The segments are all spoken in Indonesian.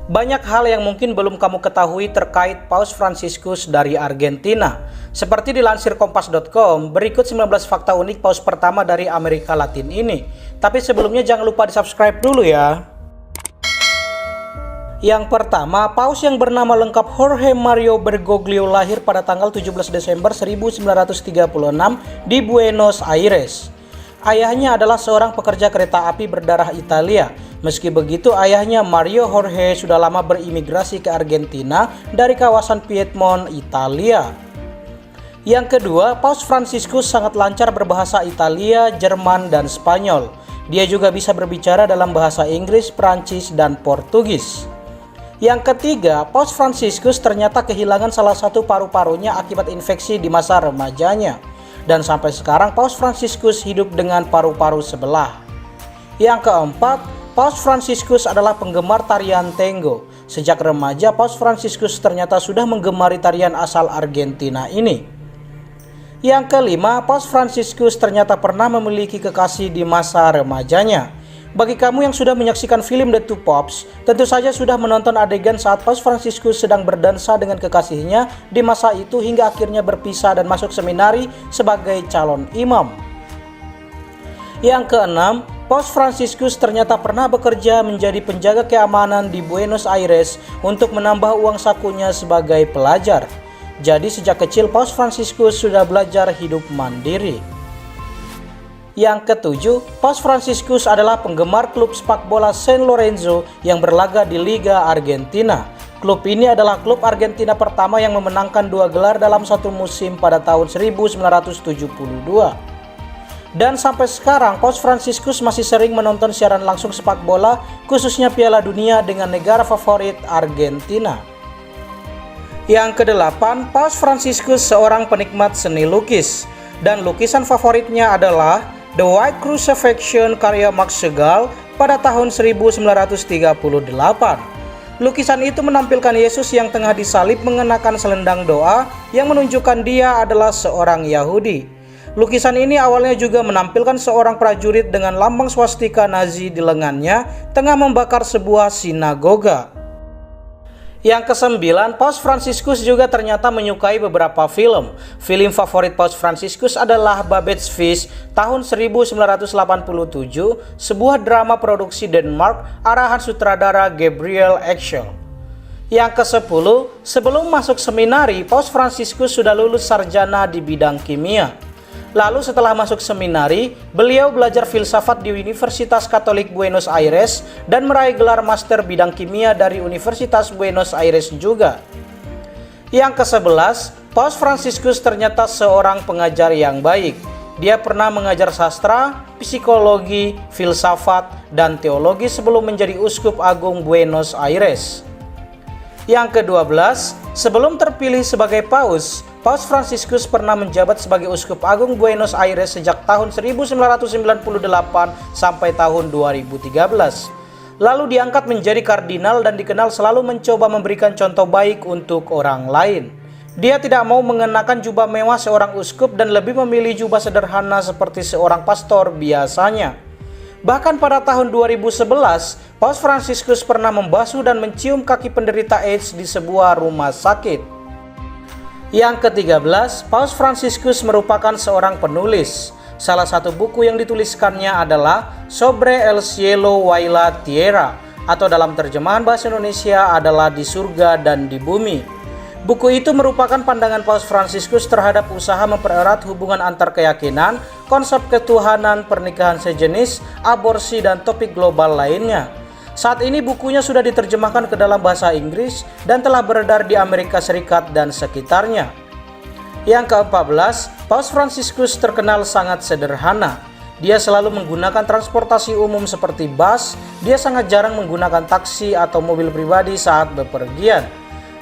Banyak hal yang mungkin belum kamu ketahui terkait Paus Fransiskus dari Argentina. Seperti dilansir kompas.com, berikut 19 fakta unik Paus pertama dari Amerika Latin ini. Tapi sebelumnya jangan lupa di-subscribe dulu ya. Yang pertama, Paus yang bernama lengkap Jorge Mario Bergoglio lahir pada tanggal 17 Desember 1936 di Buenos Aires. Ayahnya adalah seorang pekerja kereta api berdarah Italia. Meski begitu, ayahnya Mario Jorge sudah lama berimigrasi ke Argentina dari kawasan Piedmont, Italia. Yang kedua, Paus Fransiskus sangat lancar berbahasa Italia, Jerman, dan Spanyol. Dia juga bisa berbicara dalam bahasa Inggris, Prancis, dan Portugis. Yang ketiga, Paus Fransiskus ternyata kehilangan salah satu paru-parunya akibat infeksi di masa remajanya. Dan sampai sekarang Paus Fransiskus hidup dengan paru-paru sebelah. Yang keempat, Paus Fransiskus adalah penggemar tarian tango. Sejak remaja, Paus Fransiskus ternyata sudah menggemari tarian asal Argentina ini. Yang kelima, Paus Fransiskus ternyata pernah memiliki kekasih di masa remajanya. Bagi kamu yang sudah menyaksikan film The Two Popes, tentu saja sudah menonton adegan saat Paus Fransiskus sedang berdansa dengan kekasihnya di masa itu hingga akhirnya berpisah dan masuk seminari sebagai calon imam. Yang keenam, Paus Fransiskus ternyata pernah bekerja menjadi penjaga keamanan di Buenos Aires untuk menambah uang sakunya sebagai pelajar. Jadi sejak kecil Paus Fransiskus sudah belajar hidup mandiri. Yang ketujuh, Paus Fransiskus adalah penggemar klub sepak bola San Lorenzo yang berlaga di Liga Argentina. Klub ini adalah klub Argentina pertama yang memenangkan 2 gelar dalam satu musim pada tahun 1972. Dan sampai sekarang Paus Fransiskus masih sering menonton siaran langsung sepak bola, khususnya Piala Dunia dengan negara favorit Argentina. Yang kedelapan, Paus Fransiskus seorang penikmat seni lukis. Dan lukisan favoritnya adalah The White Crucifixion karya Max Chagall pada tahun 1938. Lukisan itu menampilkan Yesus yang tengah disalib mengenakan selendang doa yang menunjukkan dia adalah seorang Yahudi. Lukisan ini awalnya juga menampilkan seorang prajurit dengan lambang swastika Nazi di lengannya tengah membakar sebuah sinagoga. Yang kesembilan, Paus Fransiskus juga ternyata menyukai beberapa film. Film favorit Paus Fransiskus adalah Babette's Feast tahun 1987, sebuah drama produksi Denmark arahan sutradara Gabriel Axel. Yang ke-10, sebelum masuk seminari, Paus Fransiskus sudah lulus sarjana di bidang kimia. Lalu setelah masuk seminari, beliau belajar filsafat di Universitas Katolik Buenos Aires dan meraih gelar master bidang kimia dari Universitas Buenos Aires juga. Yang ke-11, Paus Fransiskus ternyata seorang pengajar yang baik. Dia pernah mengajar sastra, psikologi, filsafat, dan teologi sebelum menjadi uskup agung Buenos Aires. Yang ke-12, sebelum terpilih sebagai Paus Fransiskus pernah menjabat sebagai uskup agung Buenos Aires sejak tahun 1998 sampai tahun 2013. Lalu diangkat menjadi kardinal dan dikenal selalu mencoba memberikan contoh baik untuk orang lain. Dia tidak mau mengenakan jubah mewah seorang uskup dan lebih memilih jubah sederhana seperti seorang pastor biasanya. Bahkan pada tahun 2011, Paus Fransiskus pernah membasuh dan mencium kaki penderita AIDS di sebuah rumah sakit. Yang ke-13, Paus Fransiskus merupakan seorang penulis. Salah satu buku yang dituliskannya adalah Sobre el cielo y la tierra, atau dalam terjemahan bahasa Indonesia adalah Di Surga dan di Bumi. Buku itu merupakan pandangan Paus Fransiskus terhadap usaha mempererat hubungan antar keyakinan, konsep ketuhanan, pernikahan sejenis, aborsi, dan topik global lainnya. Saat ini bukunya sudah diterjemahkan ke dalam bahasa Inggris dan telah beredar di Amerika Serikat dan sekitarnya. Yang ke-14, Paus Fransiskus terkenal sangat sederhana. Dia selalu menggunakan transportasi umum seperti bus. Dia sangat jarang menggunakan taksi atau mobil pribadi saat bepergian.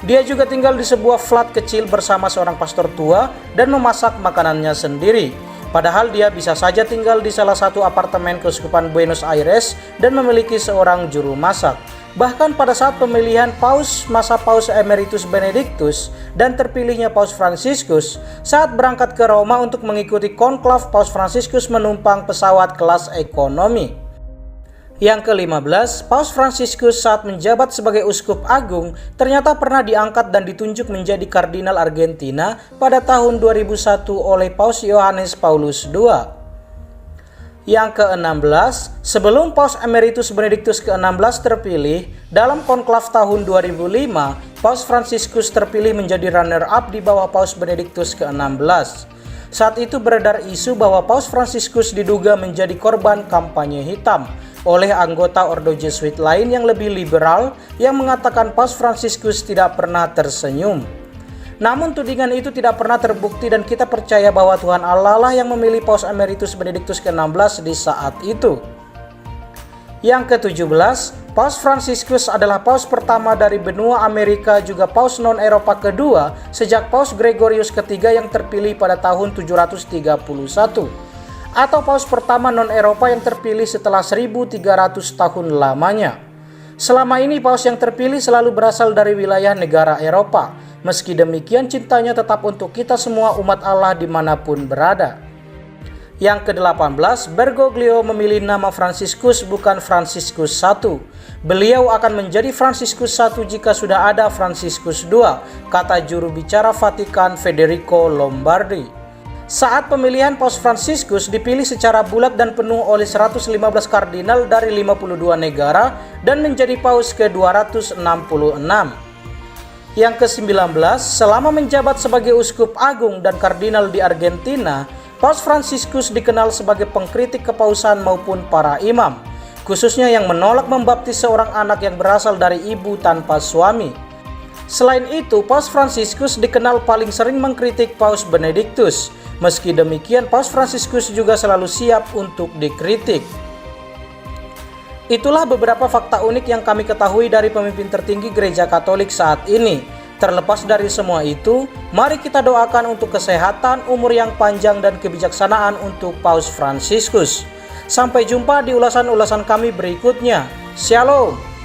Dia juga tinggal di sebuah flat kecil bersama seorang pastor tua dan memasak makanannya sendiri. Padahal dia bisa saja tinggal di salah satu apartemen keuskupan Buenos Aires dan memiliki seorang juru masak. Bahkan pada saat pemilihan Paus masa Paus Emeritus Benedictus dan terpilihnya Paus Fransiskus, saat berangkat ke Roma untuk mengikuti konklav, Paus Fransiskus menumpang pesawat kelas ekonomi. Yang ke-15, Paus Fransiskus saat menjabat sebagai uskup agung ternyata pernah diangkat dan ditunjuk menjadi kardinal Argentina pada tahun 2001 oleh Paus Yohanes Paulus II. Yang ke-16, sebelum Paus Emeritus Benediktus ke-16 terpilih, dalam konklav tahun 2005, Paus Fransiskus terpilih menjadi runner-up di bawah Paus Benediktus ke-16. Saat itu beredar isu bahwa Paus Fransiskus diduga menjadi korban kampanye hitam oleh anggota Ordo Jesuit lain yang lebih liberal yang mengatakan Paus Fransiskus tidak pernah tersenyum. Namun tudingan itu tidak pernah terbukti dan kita percaya bahwa Tuhan Allah lah yang memilih Paus Emeritus Benediktus ke-16 di saat itu. Yang ke-17, Paus Fransiskus adalah paus pertama dari benua Amerika juga paus non-Eropa kedua sejak Paus Gregorius ketiga yang terpilih pada tahun 731. Atau paus pertama non-Eropa yang terpilih setelah 1300 tahun lamanya. Selama ini paus yang terpilih selalu berasal dari wilayah negara Eropa. Meski demikian cintanya tetap untuk kita semua umat Allah dimanapun berada. Yang ke-18, Bergoglio memilih nama Fransiskus bukan Fransiskus I. Beliau akan menjadi Fransiskus I jika sudah ada Fransiskus II, kata juru bicara Vatikan Federico Lombardi. Saat pemilihan Paus Fransiskus dipilih secara bulat dan penuh oleh 115 kardinal dari 52 negara dan menjadi paus ke-266. Yang ke-19, selama menjabat sebagai uskup agung dan kardinal di Argentina, Paus Fransiskus dikenal sebagai pengkritik kepausan maupun para imam, khususnya yang menolak membaptis seorang anak yang berasal dari ibu tanpa suami. Selain itu, Paus Fransiskus dikenal paling sering mengkritik Paus Benediktus. Meski demikian, Paus Fransiskus juga selalu siap untuk dikritik. Itulah beberapa fakta unik yang kami ketahui dari pemimpin tertinggi Gereja Katolik saat ini. Terlepas dari semua itu, mari kita doakan untuk kesehatan, umur yang panjang, dan kebijaksanaan untuk Paus Fransiskus. Sampai jumpa di ulasan-ulasan kami berikutnya. Shalom.